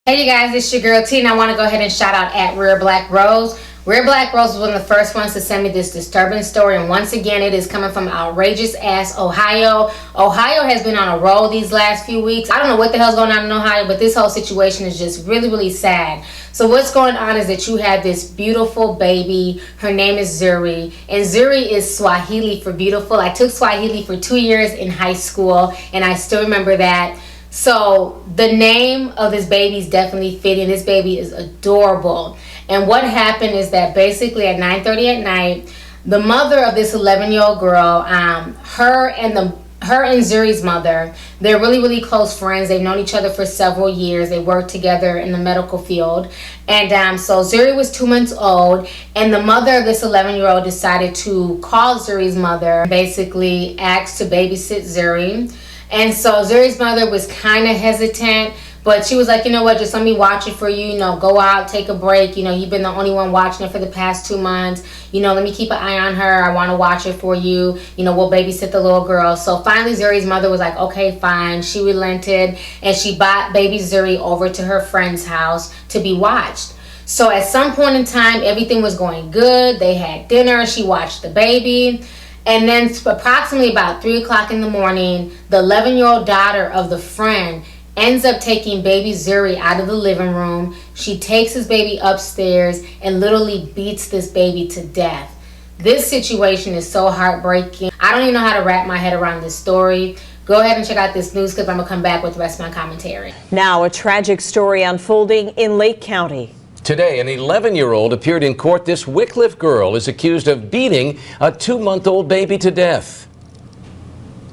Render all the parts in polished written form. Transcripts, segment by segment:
Hey you guys, it's your girl T, and I want to go ahead and shout out at Rare Black Rose. Rare Black Rose was one of the first ones to send me this disturbing story, and once again it is coming from outrageous ass Ohio. Ohio has been on a roll these last few weeks. I don't know what the hell's going on in Ohio, but this whole situation is just really sad. So what's going on is that you have this beautiful baby. Her name is Zuri, and Zuri is Swahili for beautiful. I took Swahili for 2 years in high school, and I still remember that. So the name of this baby is definitely fitting. This baby is adorable. And what happened is that basically at 9:30 at night, the mother of this 11-year-old girl, her and Zuri's mother, they're really close friends. They've known each other for several years. They work together in the medical field. And so Zuri was 2 months old, and the mother of this 11-year-old decided to call Zuri's mother, basically asked to babysit Zuri. And so Zuri's mother was kind of hesitant, but she was like, you know what, just let me watch it for you. You know, go out, take a break. You know, you've been the only one watching it for the past 2 months. You know, let me keep an eye on her. I want to watch it for you. You know, we'll babysit the little girl. So finally, Zuri's mother was like, okay, fine. She relented, and she brought baby Zuri over to her friend's house to be watched. So at some point in time, everything was going good. They had dinner. She watched the baby. And then approximately about 3 o'clock in the morning, the 11-year-old daughter of the friend ends up taking baby Zuri out of the living room. She takes this baby upstairs and literally beats this baby to death. This situation is so heartbreaking. I don't even know how to wrap my head around this story. Go ahead and check out this news clip. I'm going to come back with the rest of my commentary. Now, a tragic story unfolding in Lake County. Today, an 11-year-old appeared in court. This Wycliffe girl is accused of beating a 2-month-old baby to death.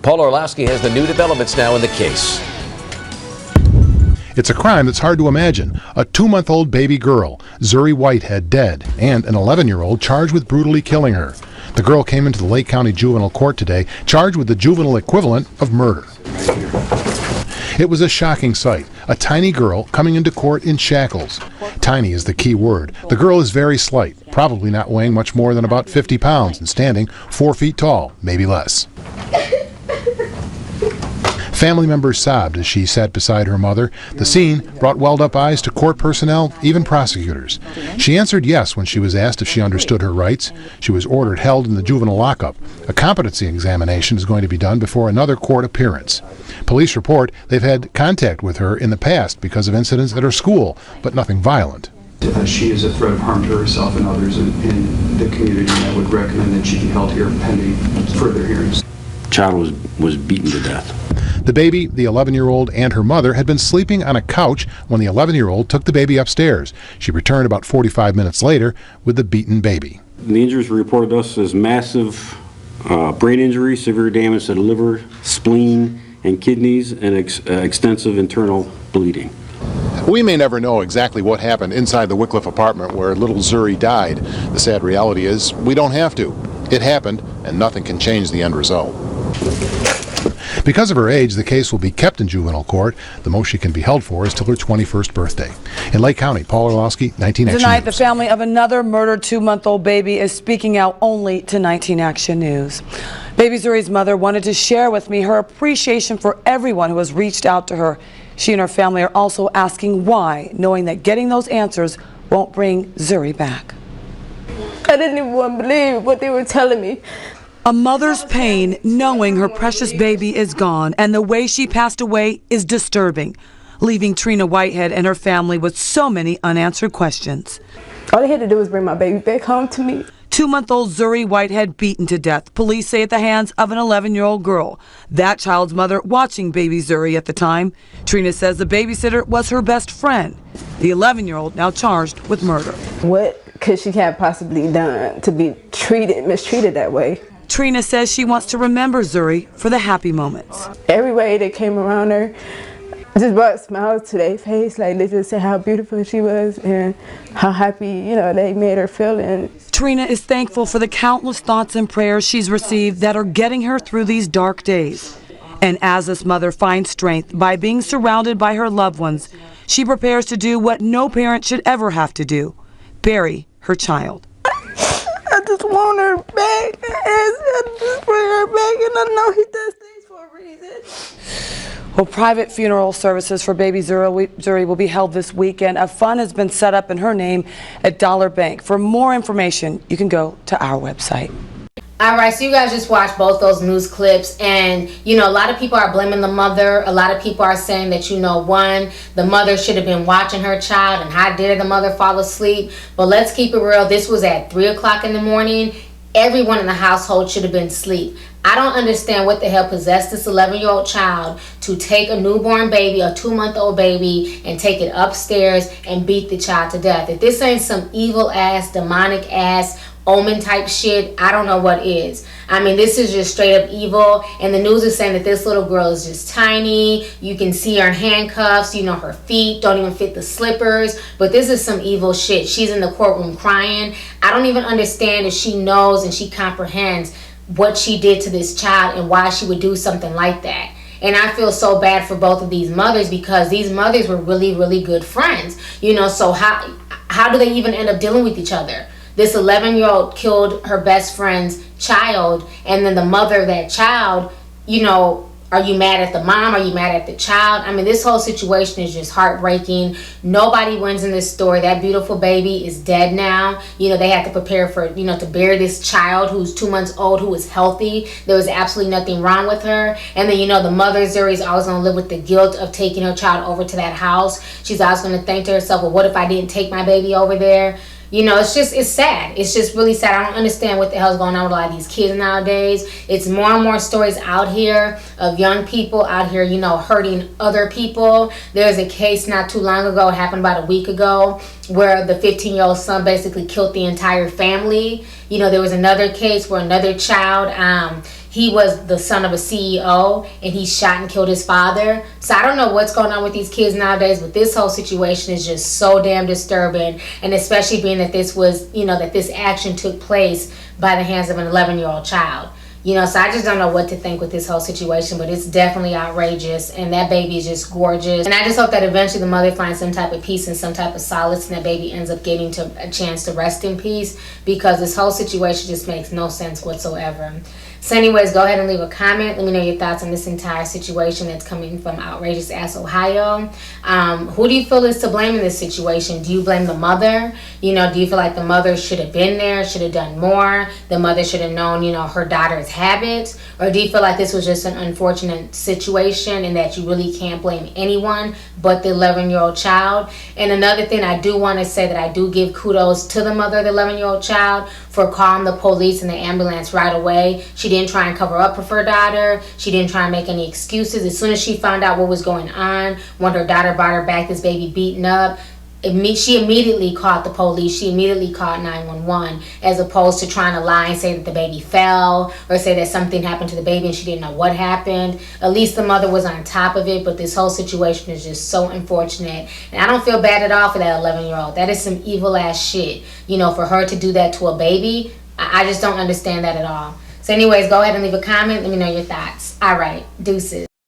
Paul Orlowski has the new developments now in the case. It's a crime that's hard to imagine. A 2-month-old baby girl, Zuri Whitehead, dead, and an 11-year-old charged with brutally killing her. The girl came into the Lake County Juvenile Court today, charged with the juvenile equivalent of murder. It was a shocking sight. A tiny girl coming into court in shackles. Tiny is the key word. The girl is very slight, probably not weighing much more than about 50 pounds and standing 4 feet tall, maybe less. Family members sobbed as she sat beside her mother. The scene brought welled-up eyes to court personnel, even prosecutors. She answered yes when she was asked if she understood her rights. She was ordered held in the juvenile lockup. A competency examination is going to be done before another court appearance. Police report they've had contact with her in the past because of incidents at her school, but nothing violent. She is a threat of harm to herself and others in the community, and I would recommend that she be held here pending further hearings. The child was beaten to death. The baby, the 11-year-old, and her mother had been sleeping on a couch when the 11-year-old took the baby upstairs. She returned about 45 minutes later with the beaten baby. The injuries were reported to us as massive brain injury, severe damage to the liver, spleen, and kidneys, and extensive internal bleeding. We may never know exactly what happened inside the Wycliffe apartment where little Zuri died. The sad reality is we don't have to. It happened, and nothing can change the end result. Because of her age, the case will be kept in juvenile court. The most she can be held for is till her 21st birthday. In Lake County, Paul Orlowski, 19 Action Tonight, News. the family of another murdered 2-month-old baby is speaking out only to 19 Action News. Baby Zuri's mother wanted to share with me her appreciation for everyone who has reached out to her. She and her family are also asking why, knowing that getting those answers won't bring Zuri back. I didn't even want to believe what they were telling me. A mother's pain knowing her precious baby is gone, and the way she passed away is disturbing, leaving Trina Whitehead and her family with so many unanswered questions. All they had to do was bring my baby back home to me. 2-month-old Zuri Whitehead beaten to death, police say at the hands of an 11-year-old girl. That child's mother watching baby Zuri at the time. Trina says the babysitter was her best friend. The 11-year-old now charged with murder. What could she have possibly done to be mistreated that way? Trina says she wants to remember Zuri for the happy moments. Everybody that came around her just brought smiles to their face, like they just said how beautiful she was and how happy, you know, they made her feel. And Trina is thankful for the countless thoughts and prayers she's received that are getting her through these dark days. And as this mother finds strength by being surrounded by her loved ones, she prepares to do what no parent should ever have to do: bury her child. I just want her back. I just bring her back, and I know he does things for a reason. Well, private funeral services for baby Zuri will be held this weekend. A fund has been set up in her name at Dollar Bank. For more information, you can go to our website. All right, so you guys just watched both those news clips, and you know, a lot of people are blaming the mother. A lot of people are saying that, you know, one, the mother should have been watching her child, and how dare the mother fall asleep. But let's keep it real. This was at 3 o'clock in the morning. Everyone in the household should have been asleep. I don't understand what the hell possessed this 11-year-old child to take a newborn baby, a 2-month-old baby, and take it upstairs and beat the child to death. If this ain't some evil ass, demonic ass, omen type shit, I don't know what is. I mean, this is just straight up evil, and the news is saying that this little girl is just tiny. You can see her in handcuffs, you know, her feet don't even fit the slippers, but this is some evil shit. She's in the courtroom crying. I don't even understand if she knows and she comprehends what she did to this child and why she would do something like that. And I feel so bad for both of these mothers, because these mothers were really, really good friends, you know. So how do they even end up dealing with each other? This 11-year-old killed her best friend's child, and then the mother of that child, you know, are you mad at the mom? Are you mad at the child? I mean, this whole situation is just heartbreaking. Nobody wins in this story. That beautiful baby is dead now. You know, they had to prepare for, you know, to bury this child who's 2 months old, who was healthy. There was absolutely nothing wrong with her. And then, you know, the mother, Zuri, is always going to live with the guilt of taking her child over to that house. She's always going to think to herself, well, what if I didn't take my baby over there? You know, it's sad. It's just really sad. I don't understand what the hell's going on with a lot of these kids nowadays. It's more and more stories out here of young people out here, you know, hurting other people. There's a case not too long ago, it happened about a week ago, where the 15-year-old son basically killed the entire family. You know, there was another case where another child, he was the son of a CEO, and he shot and killed his father. So I don't know what's going on with these kids nowadays, but this whole situation is just so damn disturbing. And especially being that this was, you know, that this action took place by the hands of an 11-year-old child. You know, so I just don't know what to think with this whole situation, but it's definitely outrageous, and that baby is just gorgeous. And I just hope that eventually the mother finds some type of peace and some type of solace, and that baby ends up getting a chance to rest in peace, because this whole situation just makes no sense whatsoever. So anyways, go ahead and leave a comment. Let me know your thoughts on this entire situation that's coming from Outrageous Ass Ohio. Who do you feel is to blame in this situation? Do you blame the mother? You know, do you feel like the mother should have been there, should have done more? The mother should have known, you know, her daughter's habits? Or do you feel like this was just an unfortunate situation and that you really can't blame anyone but the 11-year-old child? And another thing, I do want to say that I do give kudos to the mother of the 11-year-old child for calling the police and the ambulance right away. She didn't try and cover up for her daughter. She didn't try and make any excuses. As soon as she found out what was going on, when her daughter brought her back this baby beaten up, she immediately called the police. She immediately called 911, as opposed to trying to lie and say that the baby fell, or say that something happened to the baby and she didn't know what happened. At least the mother was on top of it, but this whole situation is just so unfortunate. And I don't feel bad at all for that 11-year-old. That is some evil ass shit. You know, for her to do that to a baby, I just don't understand that at all. So anyways, go ahead and leave a comment. Let me know your thoughts. All right, deuces.